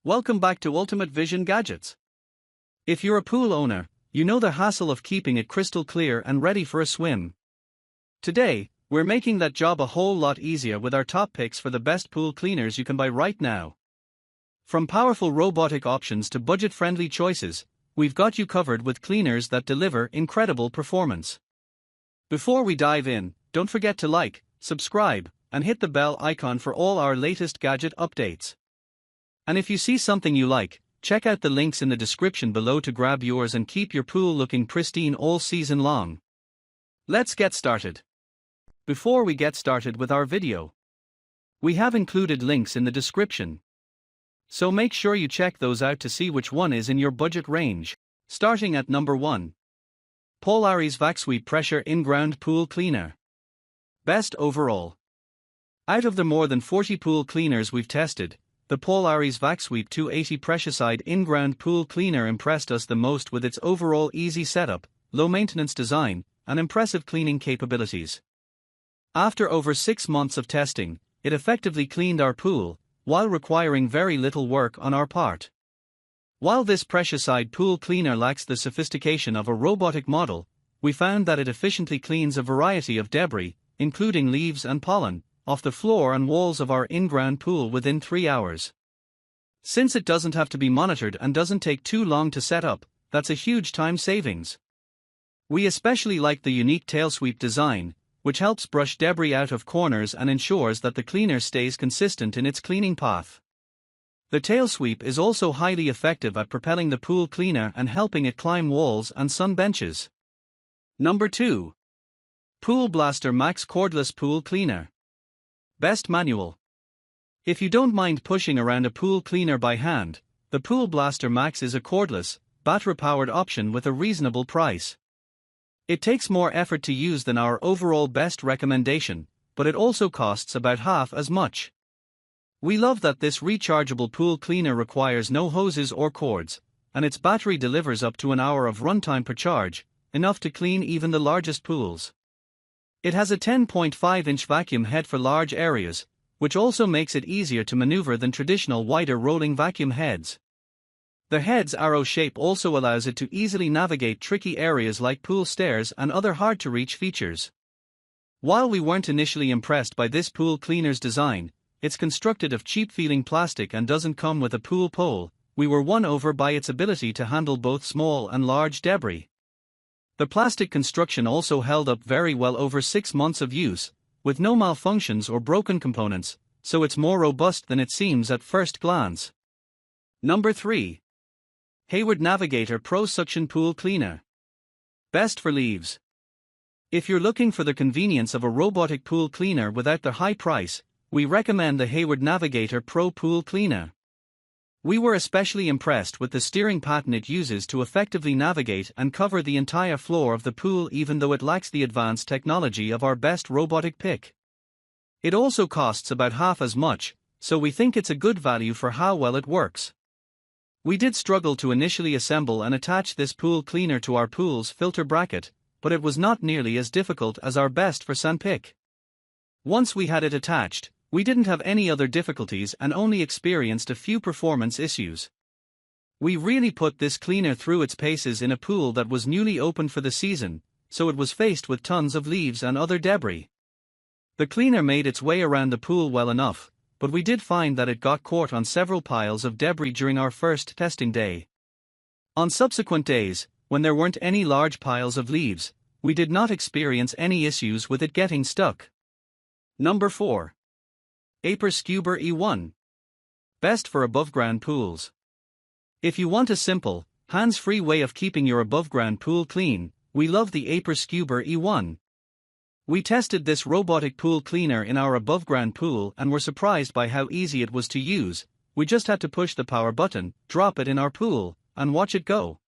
Welcome back to Ultimate Vision Gadgets. If you're a pool owner, you know the hassle of keeping it crystal clear and ready for a swim. Today, we're making that job a whole lot easier with our top picks for the best pool cleaners you can buy right now. From powerful robotic options to budget-friendly choices, we've got you covered with cleaners that deliver incredible performance. Before we dive in, don't forget to like, subscribe, and hit the bell icon for all our latest gadget updates. And if you see something you like, check out the links in the description below to grab yours and keep your pool looking pristine all season long. Let's get started. Before we get started with our video, we have included links in the description. So make sure you check those out to see which one is in your budget range. Starting at number 1. Polaris Vac-Sweep Pressure Inground Pool Cleaner. Best overall. Out of the more than 40 pool cleaners we've tested, the Polaris Vac-Sweep 280 Pressureside In-Ground Pool Cleaner impressed us the most with its overall easy setup, low-maintenance design, and impressive cleaning capabilities. After over 6 months of testing, it effectively cleaned our pool, while requiring very little work on our part. While this Pressureside pool cleaner lacks the sophistication of a robotic model, we found that it efficiently cleans a variety of debris, including leaves and pollen, off the floor and walls of our in-ground pool within 3 hours. Since it doesn't have to be monitored and doesn't take too long to set up, that's a huge time savings. We especially like the unique tail sweep design, which helps brush debris out of corners and ensures that the cleaner stays consistent in its cleaning path. The tail sweep is also highly effective at propelling the pool cleaner and helping it climb walls and sun benches. Number 2. Pool Blaster Max Cordless Pool Cleaner. Best manual. If you don't mind pushing around a pool cleaner by hand, the Pool Blaster Max is a cordless, battery-powered option with a reasonable price. It takes more effort to use than our overall best recommendation, but it also costs about half as much. We love that this rechargeable pool cleaner requires no hoses or cords, and its battery delivers up to an hour of runtime per charge, enough to clean even the largest pools. It has a 10.5-inch vacuum head for large areas, which also makes it easier to maneuver than traditional wider rolling vacuum heads. The head's arrow shape also allows it to easily navigate tricky areas like pool stairs and other hard-to-reach features. While we weren't initially impressed by this pool cleaner's design, it's constructed of cheap-feeling plastic and doesn't come with a pool pole, we were won over by its ability to handle both small and large debris. The plastic construction also held up very well over 6 months of use, with no malfunctions or broken components, so it's more robust than it seems at first glance. Number 3. Hayward Navigator Pro Suction Pool Cleaner. Best for leaves. If you're looking for the convenience of a robotic pool cleaner without the high price, we recommend the Hayward Navigator Pro Pool Cleaner. We were especially impressed with the steering pattern it uses to effectively navigate and cover the entire floor of the pool even though it lacks the advanced technology of our best robotic pick. It also costs about half as much, so we think it's a good value for how well it works. We did struggle to initially assemble and attach this pool cleaner to our pool's filter bracket, but it was not nearly as difficult as our best for sandpick. Once we had it attached, we didn't have any other difficulties and only experienced a few performance issues. We really put this cleaner through its paces in a pool that was newly opened for the season, so it was faced with tons of leaves and other debris. The cleaner made its way around the pool well enough, but we did find that it got caught on several piles of debris during our first testing day. On subsequent days, when there weren't any large piles of leaves, we did not experience any issues with it getting stuck. Number 4. Aiper Scuba E1. Best for above-ground pools. If you want a simple, hands-free way of keeping your above-ground pool clean, we love the Aiper Scuba E1. We tested this robotic pool cleaner in our above-ground pool and were surprised by how easy it was to use. We just had to push the power button, drop it in our pool, and watch it go.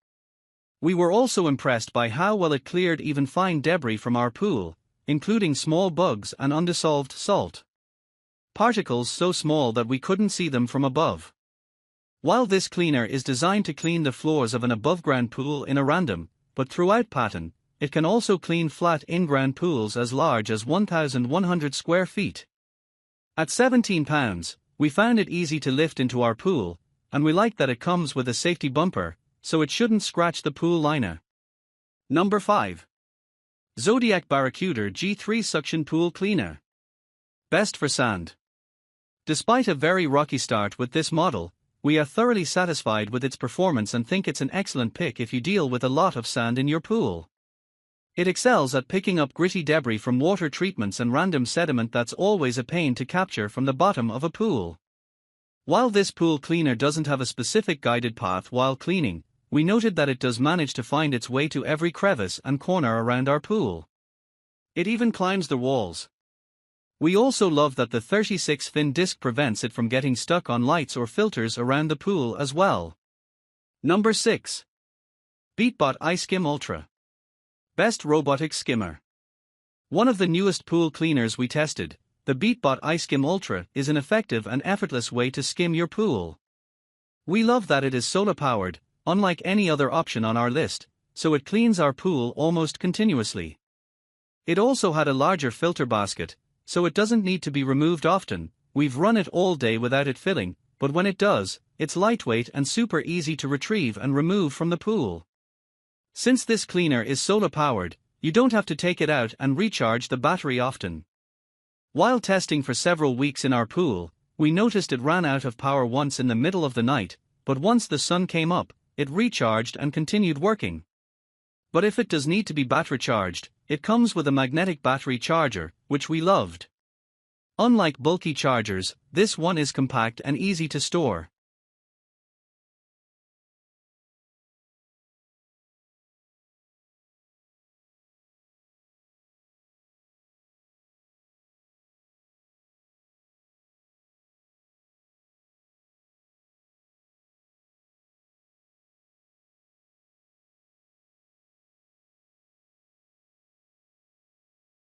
We were also impressed by how well it cleared even fine debris from our pool, including small bugs and undissolved salt. Particles so small that we couldn't see them from above. While this cleaner is designed to clean the floors of an above-ground pool in a random, but throughout pattern, it can also clean flat in-ground pools as large as 1,100 square feet. At £17, we found it easy to lift into our pool, and we like that it comes with a safety bumper, so it shouldn't scratch the pool liner. Number 5. Zodiac Baracuda G3 Suction Pool Cleaner. Best for sand. Despite a very rocky start with this model, we are thoroughly satisfied with its performance and think it's an excellent pick if you deal with a lot of sand in your pool. It excels at picking up gritty debris from water treatments and random sediment that's always a pain to capture from the bottom of a pool. While this pool cleaner doesn't have a specific guided path while cleaning, we noted that it does manage to find its way to every crevice and corner around our pool. It even climbs the walls. We also love that the 36 fin disc prevents it from getting stuck on lights or filters around the pool as well. Number 6. Beatbot iSkim Ultra. Best robotic skimmer. One of the newest pool cleaners we tested, the Beatbot iSkim Ultra is an effective and effortless way to skim your pool. We love that it is solar powered, unlike any other option on our list, so it cleans our pool almost continuously. It also had a larger filter basket, so it doesn't need to be removed often. We've run it all day without it filling, but when it does, it's lightweight and super easy to retrieve and remove from the pool. Since this cleaner is solar powered, you don't have to take it out and recharge the battery often. While testing for several weeks in our pool, we noticed it ran out of power once in the middle of the night, but once the sun came up, it recharged and continued working. But if it does need to be battery charged, it comes with a magnetic battery charger, which we loved. Unlike bulky chargers, this one is compact and easy to store.